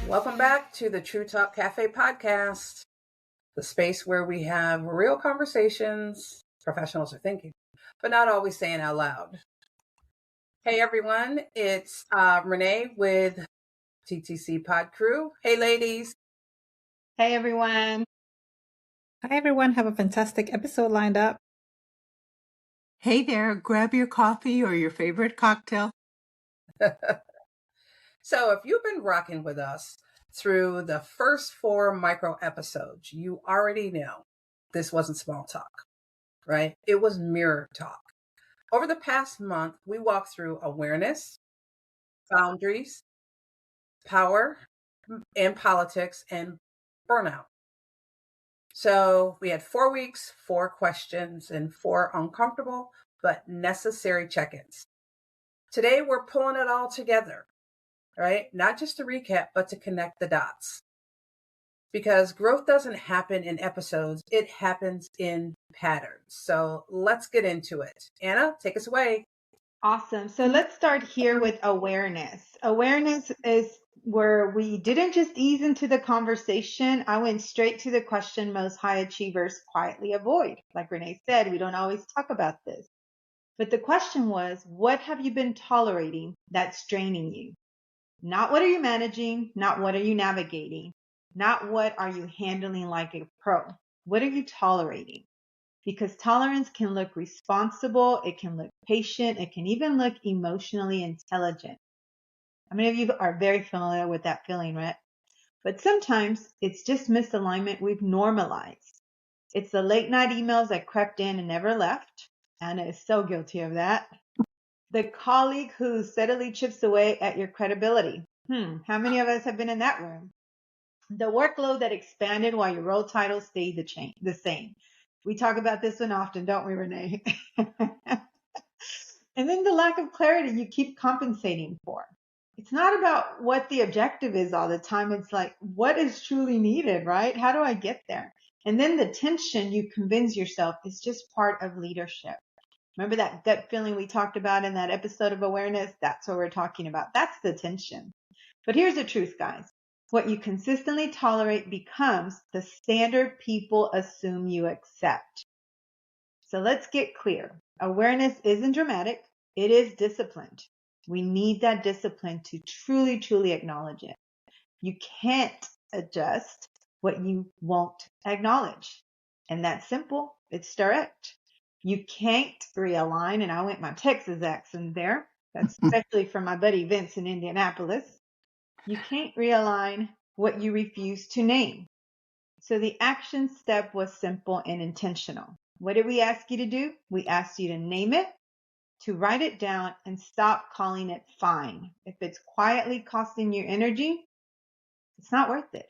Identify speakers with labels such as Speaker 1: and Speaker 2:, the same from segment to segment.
Speaker 1: Welcome back to the True Talk Cafe podcast, the space where we have real conversations professionals are thinking, but not always saying out loud. Hey everyone, it's Renee with TTC Pod Crew. Hey ladies.
Speaker 2: Hey everyone.
Speaker 3: Hi everyone, have a fantastic episode lined up.
Speaker 4: Hey there, grab your coffee or your favorite cocktail.
Speaker 1: So if you've been rocking with us through the first 4 micro episodes, you already know this wasn't small talk, right? It was mirror talk. Over the past month, we walked through awareness, boundaries, power in politics, and burnout. So we had 4 weeks, 4 questions, and 4 uncomfortable but necessary check-ins. Today, we're pulling it all together, right? Not just to recap, but to connect the dots. Because growth doesn't happen in episodes, it happens in patterns. So let's get into it. Anna, take us away.
Speaker 2: Awesome. So let's start here with awareness. Awareness is where we didn't just ease into the conversation. I went straight to the question most high achievers quietly avoid. Like Renee said, we don't always talk about this. But the question was, what have you been tolerating that's draining you? Not what are you managing, not what are you navigating, not what are you handling like a pro. What are you tolerating? Because tolerance can look responsible, it can look patient, it can even look emotionally intelligent. How many of you are very familiar with that feeling, right? But sometimes it's just misalignment we've normalized. It's the late night emails that crept in and never left. Anna is so guilty of that. The colleague who steadily chips away at your credibility. How many of us have been in that room? The workload that expanded while your role title stayed the same. We talk about this one often, don't we, Renee? And then the lack of clarity you keep compensating for. It's not about what the objective is all the time. It's like, what is truly needed, right? How do I get there? And then the tension you convince yourself is just part of leadership. Remember that gut feeling we talked about in that episode of awareness? That's what we're talking about. That's the tension. But here's the truth, guys. What you consistently tolerate becomes the standard people assume you accept. So let's get clear. Awareness isn't dramatic. It is disciplined. We need that discipline to truly, truly acknowledge it. You can't adjust what you won't acknowledge. And that's simple. It's direct. You can't realign, and I went my Texas accent there. That's especially for my buddy Vince in Indianapolis. You can't realign what you refuse to name. So the action step was simple and intentional. What did we ask you to do? We asked you to name it, to write it down, and stop calling it fine. If it's quietly costing you energy, it's not worth it.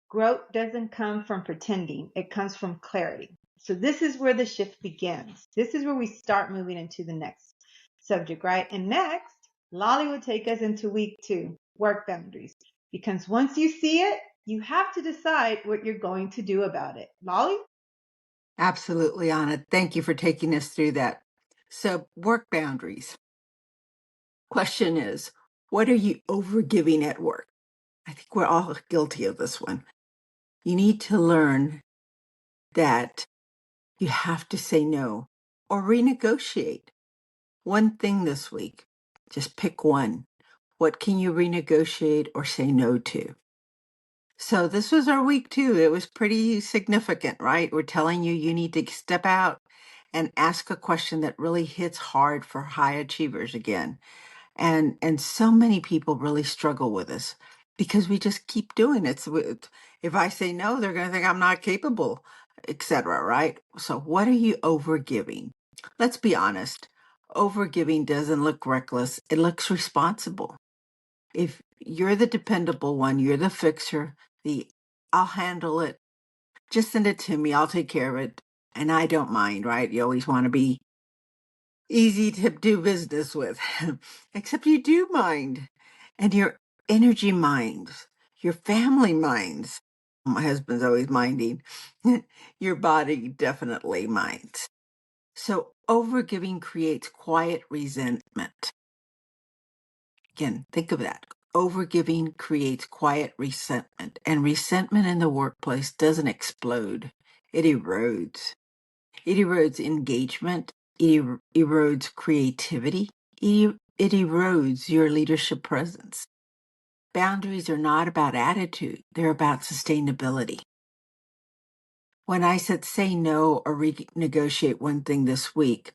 Speaker 2: Growth doesn't come from pretending. It comes from clarity. So this is where the shift begins. This is where we start moving into the next subject, right? And next, Lolly will take us into week 2, work boundaries. Because once you see it, you have to decide what you're going to do about it. Lolly?
Speaker 4: Absolutely, Anna. Thank you for taking us through that. So, work boundaries. Question is, what are you overgiving at work? I think we're all guilty of this one. You need to learn that you have to say no or renegotiate. One thing this week, just pick one. What can you renegotiate or say no to? So this was our week 2. It was pretty significant, right? We're telling you need to step out and ask a question that really hits hard for high achievers again. And so many people really struggle with this because we just keep doing it. So if I say no, they're going to think I'm not capable, etc., right? So what are you overgiving? Let's be honest. Overgiving doesn't look reckless. It looks responsible. If you're the dependable one, you're the fixer, I'll handle it. Just send it to me. I'll take care of it. And I don't mind, right? You always want to be easy to do business with, except you do mind. And your energy minds, your family minds. My husband's always minding. Your body definitely minds. So overgiving creates quiet resentment. Again, think of that. overgiving creates quiet resentment, and resentment in the workplace doesn't explode. It erodes. It erodes engagement. It erodes creativity. It erodes your leadership presence. Boundaries are not about attitude. They're about sustainability. When I said say no or renegotiate one thing this week,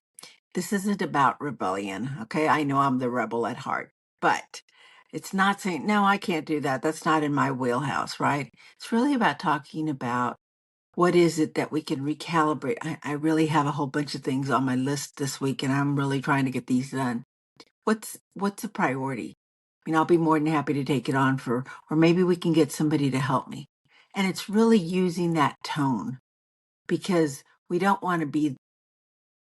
Speaker 4: this isn't about rebellion, okay? I know I'm the rebel at heart, but it's not saying, no, I can't do that. That's not in my wheelhouse, right? It's really about talking about what is it that we can recalibrate. I really have a whole bunch of things on my list this week, and I'm really trying to get these done. What's a priority? I mean, I'll be more than happy to take it on or maybe we can get somebody to help me. And it's really using that tone, because we don't want to be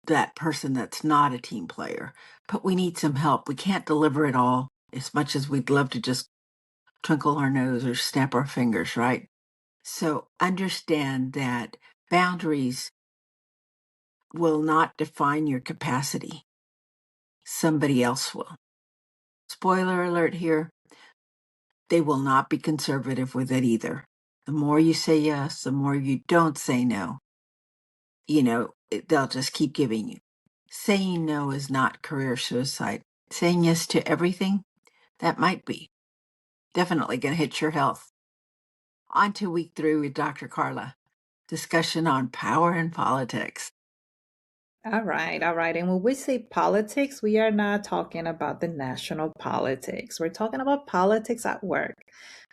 Speaker 4: that person that's not a team player, but we need some help. We can't deliver it all as much as we'd love to just twinkle our nose or snap our fingers, right? So understand that boundaries will not define your capacity. Somebody else will. Spoiler alert here, they will not be conservative with it either. The more you say yes, the more you don't say no. They'll just keep giving you. Saying no is not career suicide. Saying yes to everything, that might be. Definitely going to hit your health. On to week 3 with Dr. Carla. Discussion on power and politics.
Speaker 3: All right, all right. And when we say politics, we are not talking about the national politics. We're talking about politics at work.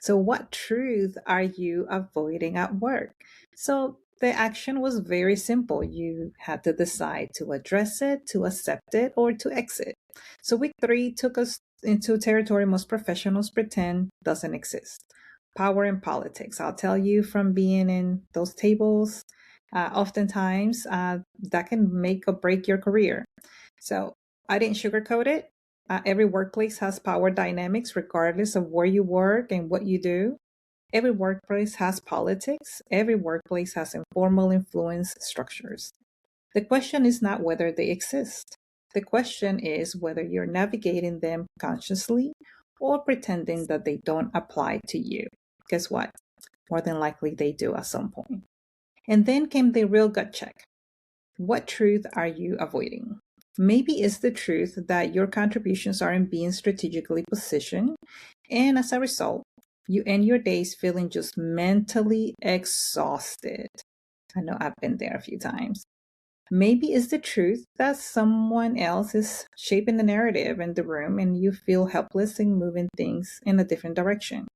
Speaker 3: So, what truth are you avoiding at work? So, the action was very simple. You had to decide to address it, to accept it, or to exit. So, week 3 took us into territory most professionals pretend doesn't exist. Power and politics. I'll tell you from being in those tables, oftentimes that can make or break your career. So I didn't sugarcoat it. Every workplace has power dynamics, regardless of where you work and what you do. Every workplace has politics. Every workplace has informal influence structures. The question is not whether they exist. The question is whether you're navigating them consciously or pretending that they don't apply to you. Guess what? More than likely they do at some point. And then came the real gut check. What truth are you avoiding? Maybe it's the truth that your contributions aren't being strategically positioned, and as a result, you end your days feeling just mentally exhausted. I know I've been there a few times. Maybe it's the truth that someone else is shaping the narrative in the room and you feel helpless in moving things in a different direction.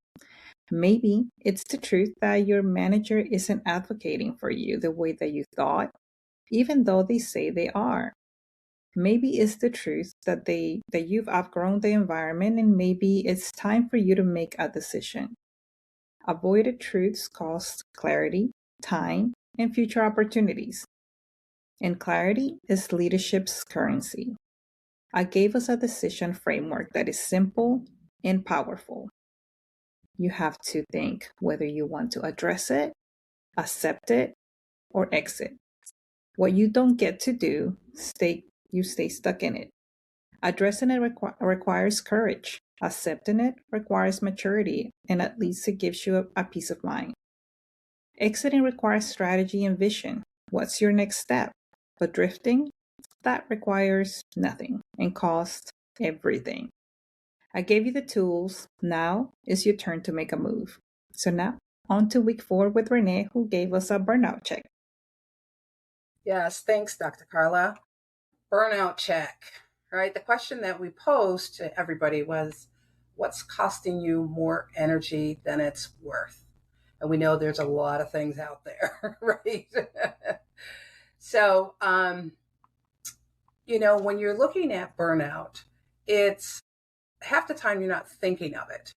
Speaker 3: Maybe it's the truth that your manager isn't advocating for you the way that you thought, even though they say they are. Maybe it's the truth that you've outgrown the environment and maybe it's time for you to make a decision. Avoided truths cost clarity, time, and future opportunities. And clarity is leadership's currency. I gave us a decision framework that is simple and powerful. You have to think whether you want to address it, accept it, or exit. What you don't get to do, you stay stuck in it. Addressing it requires courage. Accepting it requires maturity, and at least it gives you a peace of mind. Exiting requires strategy and vision. What's your next step? But drifting, that requires nothing and costs everything. I gave you the tools. Now it's your turn to make a move. So now, on to week 4 with Renee, who gave us a burnout check.
Speaker 1: Yes, thanks, Dr. Carla. Burnout check, right? The question that we posed to everybody was, what's costing you more energy than it's worth? And we know there's a lot of things out there, right? So, when you're looking at burnout, it's half the time you're not thinking of it,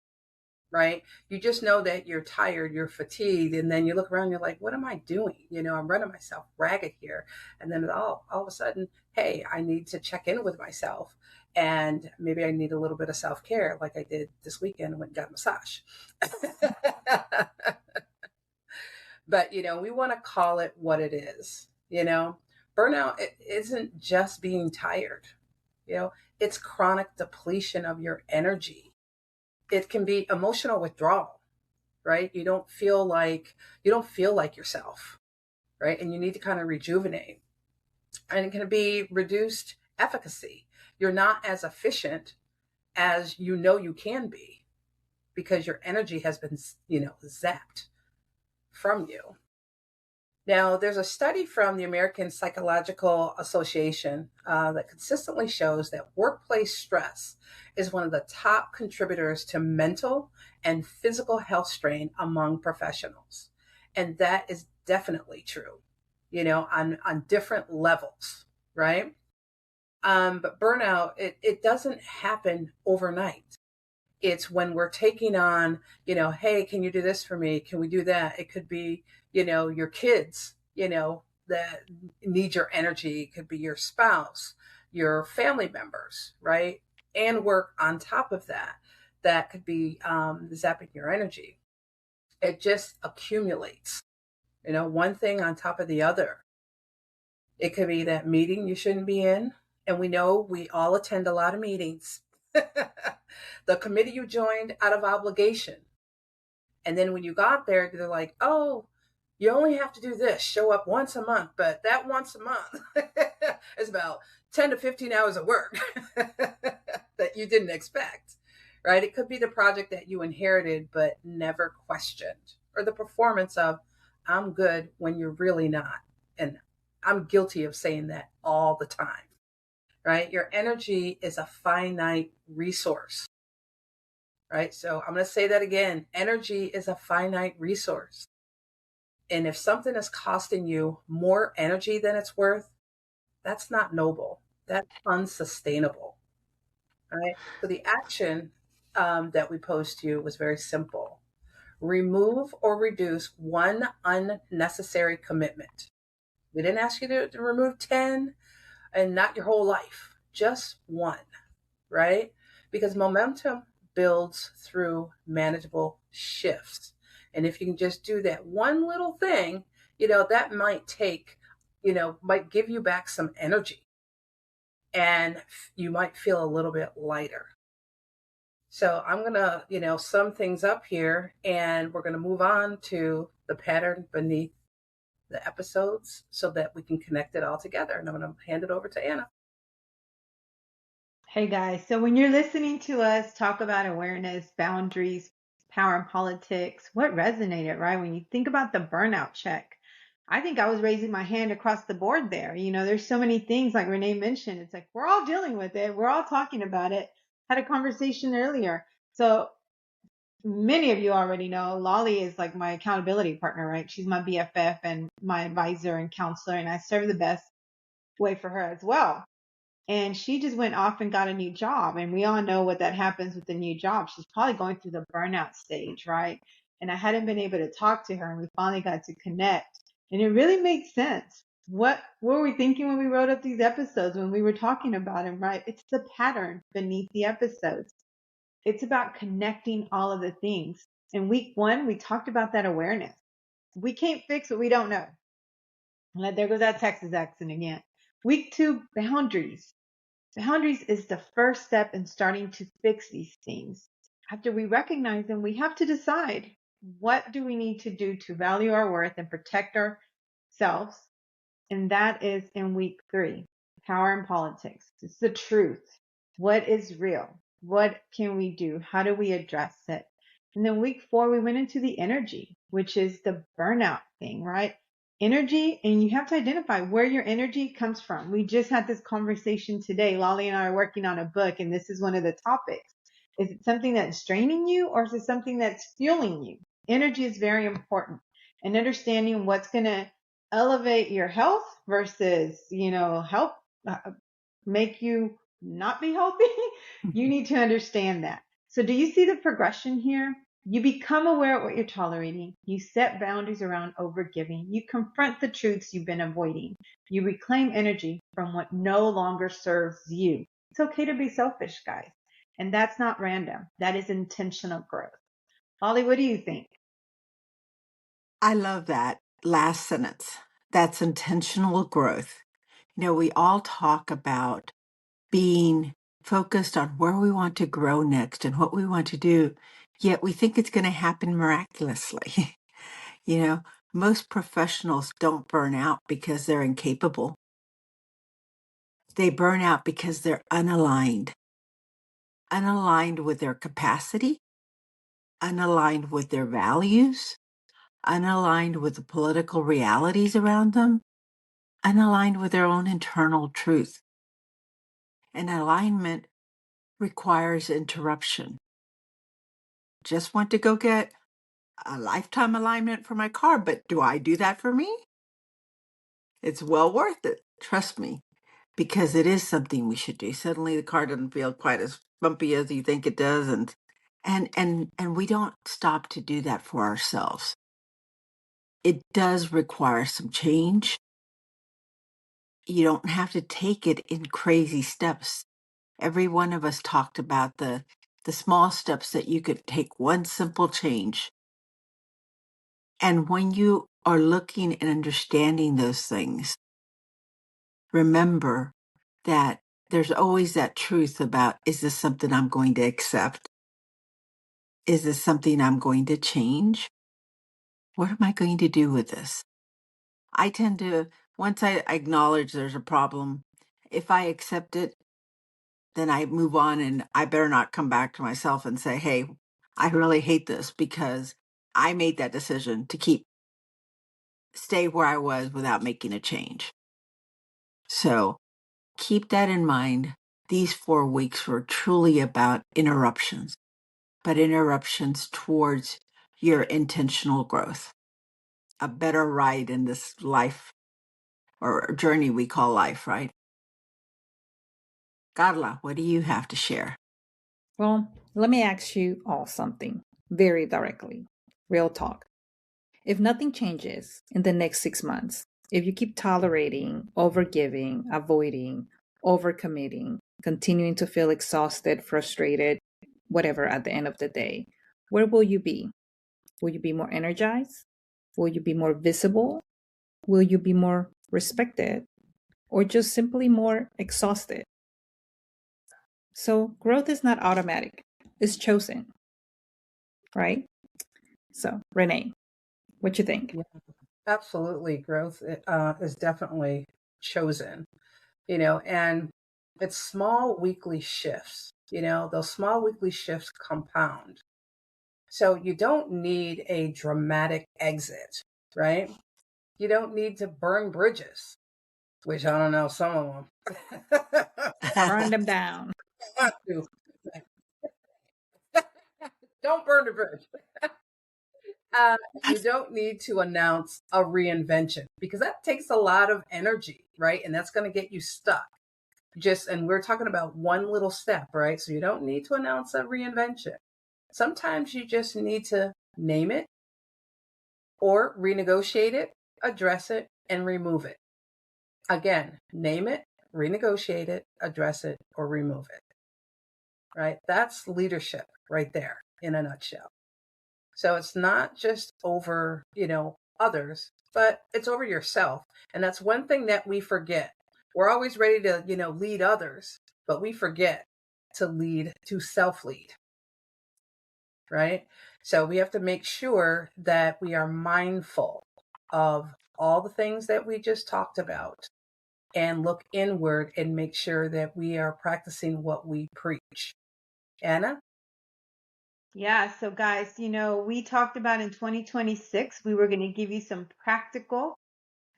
Speaker 1: right? You just know that you're tired, you're fatigued, and then you look around, you're like, what am I doing? I'm running myself ragged here. And then all of a sudden, hey, I need to check in with myself. And maybe I need a little bit of self-care like I did this weekend when I got a massage. But, we want to call it what it is. Burnout, it isn't just being tired. It's chronic depletion of your energy. it can be emotional withdrawal, right? You don't feel like yourself, right? And you need to kind of rejuvenate. And it can be reduced efficacy. You're not as efficient as you can be because your energy has been, zapped from you. Now, there's a study from the American Psychological Association that consistently shows that workplace stress is one of the top contributors to mental and physical health strain among professionals. And that is definitely true, on different levels, right? But burnout, it doesn't happen overnight. It's when we're taking on, hey, can you do this for me? Can we do that? It could be, your kids, that need your energy. It could be your spouse, your family members, right? And work on top of that. That could be zapping your energy. It just accumulates, one thing on top of the other. It could be that meeting you shouldn't be in. And we know we all attend a lot of meetings. The committee you joined out of obligation. And then when you got there, they're like, oh, you only have to do this, show up once a month. But that once a month is about 10 to 15 hours of work that you didn't expect, right? It could be the project that you inherited but never questioned, or the performance of, I'm good when you're really not. And I'm guilty of saying that all the time, right? Your energy is a finite resource, right? So I'm going to say that again. Energy is a finite resource. And if something is costing you more energy than it's worth, that's not noble. That's unsustainable, right? So the action that we posed to you was very simple. Remove or reduce one unnecessary commitment. We didn't ask you to remove 10 and not your whole life, just one, right? Because momentum builds through manageable shifts. And if you can just do that one little thing, that might give you back some energy, and you might feel a little bit lighter. So I'm going to, sum things up here, and we're going to move on to the pattern beneath the episodes so that we can connect it all together. And I'm going to hand it over to Anna.
Speaker 2: Hey guys, so when you're listening to us talk about awareness, boundaries, power and politics, what resonated, right? When you think about the burnout check, I think I was raising my hand across the board there. There's so many things like Renee mentioned. It's like, we're all dealing with it. We're all talking about it. Had a conversation earlier. So many of you already know Lolly is like my accountability partner, right? She's my BFF and my advisor and counselor, and I serve the best way for her as well. And she just went off and got a new job. And we all know what that happens with a new job. She's probably going through the burnout stage, right? And I hadn't been able to talk to her, and we finally got to connect. And it really makes sense. What were we thinking when we wrote up these episodes, when we were talking about them, right? It's the pattern beneath the episodes. It's about connecting all of the things. In week 1, we talked about that awareness. We can't fix what we don't know. There goes that Texas accent again. Week 2, boundaries. Boundaries is the first step in starting to fix these things. After we recognize them, we have to decide, what do we need to do to value our worth and protect ourselves? And that is in week 3, power and politics. It's the truth. What is real? What can we do? How do we address it? And then week 4, we went into the energy, which is the burnout thing, right? Energy, and you have to identify where your energy comes from. We just had this conversation today. Lolly and I are working on a book, and this is one of the topics. Is it something that's draining you, or is it something that's fueling you? Energy is very important, and understanding what's going to elevate your health versus, help make you not be healthy. You need to understand that. So do you see the progression here? You become aware of what you're tolerating. You set boundaries around overgiving. You confront the truths you've been avoiding. You reclaim energy from what no longer serves you. It's okay to be selfish, guys. And that's not random. That is intentional growth. Holly, what do you think?
Speaker 4: I love that last sentence. That's intentional growth. We all talk about being focused on where we want to grow next and what we want to do, yet we think it's going to happen miraculously. Most professionals don't burn out because they're incapable. They burn out because they're unaligned with their capacity, unaligned with their values, unaligned with the political realities around them, unaligned with their own internal truth. And alignment requires interruption. Just want to go get a lifetime alignment for my car, but do I do that for me? It's well worth it, trust me, because it is something we should do. Suddenly the car doesn't feel quite as bumpy as you think it does, and we don't stop to do that for ourselves. It does require some change. You don't have to take it in crazy steps. Every one of us talked about the small steps that you could take, one simple change. And when you are looking and understanding those things, remember that there's always that truth about, is this something I'm going to accept? Is this something I'm going to change? What am I going to do with this? I tend to, once I acknowledge there's a problem, if I accept it, then I move on, and I better not come back to myself and say, hey, I really hate this because I made that decision to stay where I was without making a change. So keep that in mind. These 4 weeks were truly about interruptions, but interruptions towards your intentional growth, a better ride in this life or journey we call life, right? Carla, what do you have to share?
Speaker 3: Well, let me ask you all something very directly. Real talk. If nothing changes in the next 6 months, if you keep tolerating, overgiving, avoiding, overcommitting, continuing to feel exhausted, frustrated, whatever at the end of the day, where will you be? Will you be more energized? Will you be more visible? Will you be more respected? Or just simply more exhausted? So growth is not automatic, it's chosen, right? So, Renee, what you think?
Speaker 1: Yeah, absolutely. Growth is definitely chosen, and it's small weekly shifts. Those small weekly shifts compound. So you don't need a dramatic exit, right? You don't need to burn bridges, which I don't know, some of them.
Speaker 3: Burn them down.
Speaker 1: Don't burn the bridge. You don't need to announce a reinvention because that takes a lot of energy, right? And that's going to get you stuck. And we're talking about one little step, right? So you don't need to announce a reinvention. Sometimes you just need to name it or renegotiate it, address it, and remove it. Again, name it, renegotiate it, address it, or remove it, right? That's leadership right there in a nutshell. So it's not just over, others, but it's over yourself. And that's one thing that we forget. We're always ready to, lead others, but we forget to self-lead, right? So we have to make sure that we are mindful of all the things that we just talked about and look inward and make sure that we are practicing what we preach. Anna?
Speaker 2: Yeah, so guys, we talked about in 2026, we were going to give you some practical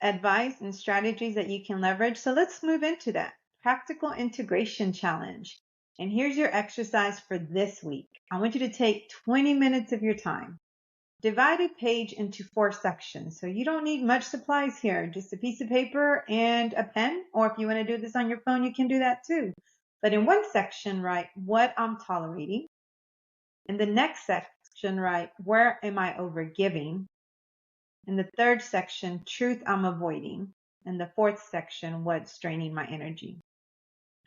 Speaker 2: advice and strategies that you can leverage. So let's move into that. Practical integration challenge. And here's your exercise for this week. I want you to take 20 minutes of your time. Divide a page into 4 sections. So you don't need much supplies here, just a piece of paper and a pen. Or if you want to do this on your phone, you can do that too. But in one section, write what I'm tolerating. In the next section, write where am I overgiving. In the third section, truth I'm avoiding. In the fourth section, what's draining my energy.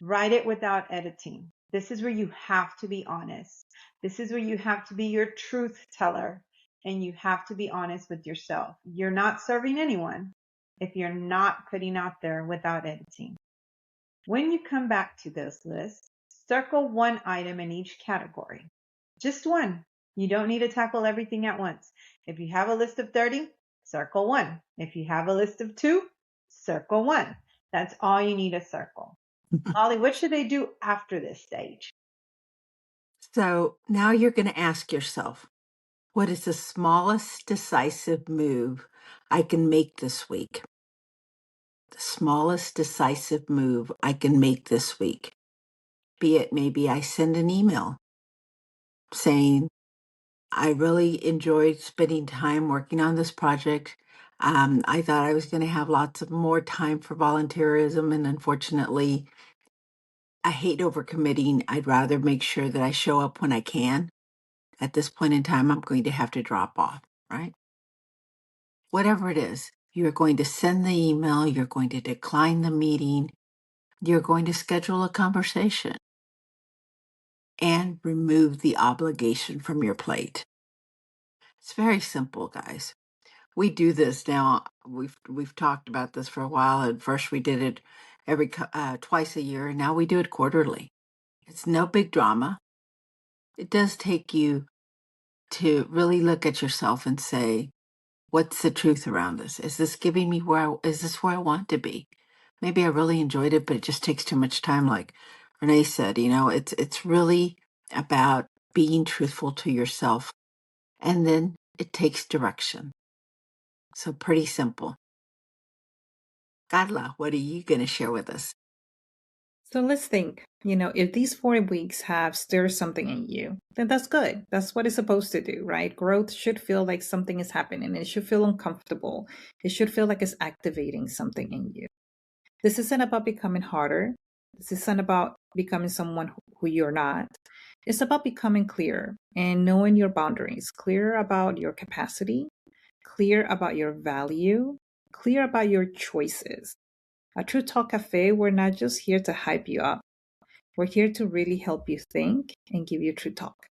Speaker 2: Write it without editing. This is where you have to be honest. This is where you have to be your truth teller, and you have to be honest with yourself. You're not serving anyone if you're not putting out there without editing. When you come back to those lists, Circle one item in each category. Just one. You don't need to tackle everything at once. If you have a list of 30, circle one. If you have a list of 2, circle one. That's all you need to circle. Molly, what should they do after this stage?
Speaker 4: So now you're going to ask yourself, what is the smallest decisive move I can make this week? The smallest decisive move I can make this week. Be it maybe I send an email saying, I really enjoyed spending time working on this project. I thought I was going to have lots of more time for volunteerism, and unfortunately, I hate overcommitting. I'd rather make sure that I show up when I can. At this point in time, I'm going to have to drop off, right? Whatever it is, you're going to send the email, you're going to decline the meeting, you're going to schedule a conversation and remove the obligation from your plate. It's very simple, guys. We do this now. We've talked about this for a while. At first, we did it twice a year, and now we do it quarterly. It's no big drama. It does take you to really look at yourself and say, what's the truth around this? Is this giving me is this where I want to be? Maybe I really enjoyed it, but it just takes too much time. Like Renee said, it's really about being truthful to yourself. And then it takes direction. So pretty simple. Carla, what are you going to share with us?
Speaker 3: So let's think, if these 4 weeks have stirred something in you, then that's good. That's what it's supposed to do, right? Growth should feel like something is happening. It should feel uncomfortable. It should feel like it's activating something in you. This isn't about becoming harder. This isn't about becoming someone who you're not. It's about becoming clear and knowing your boundaries, clear about your capacity, clear about your value, clear about your choices. At True Talk Cafe, we're not just here to hype you up. We're here to really help you think and give you true talk.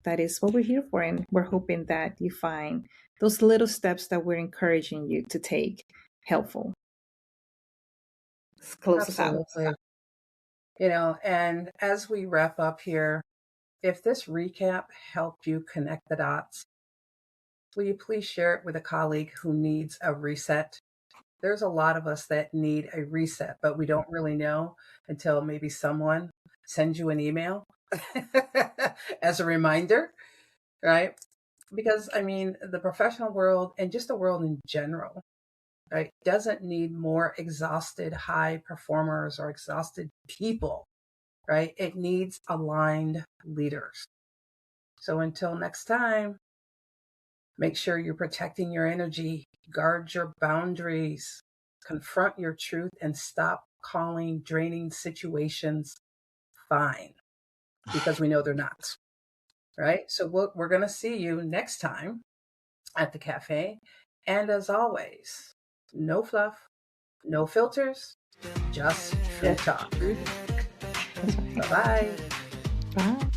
Speaker 3: That is what we're here for, and we're hoping that you find those little steps that we're encouraging you to take helpful. Let's close us out.
Speaker 1: Absolutely. And as we wrap up here, if this recap helped you connect the dots, will you please share it with a colleague who needs a reset? There's a lot of us that need a reset, but we don't really know until maybe someone sends you an email as a reminder, right? Because the professional world and just the world in general, right, doesn't need more exhausted high performers or exhausted people, right? It needs aligned leaders. So until next time, make sure you're protecting your energy, guard your boundaries, confront your truth, and stop calling draining situations fine, because we know they're not, right? So we're going to see you next time at the cafe. And as always, no fluff, no filters, just true talk. Bye-bye.
Speaker 3: Bye.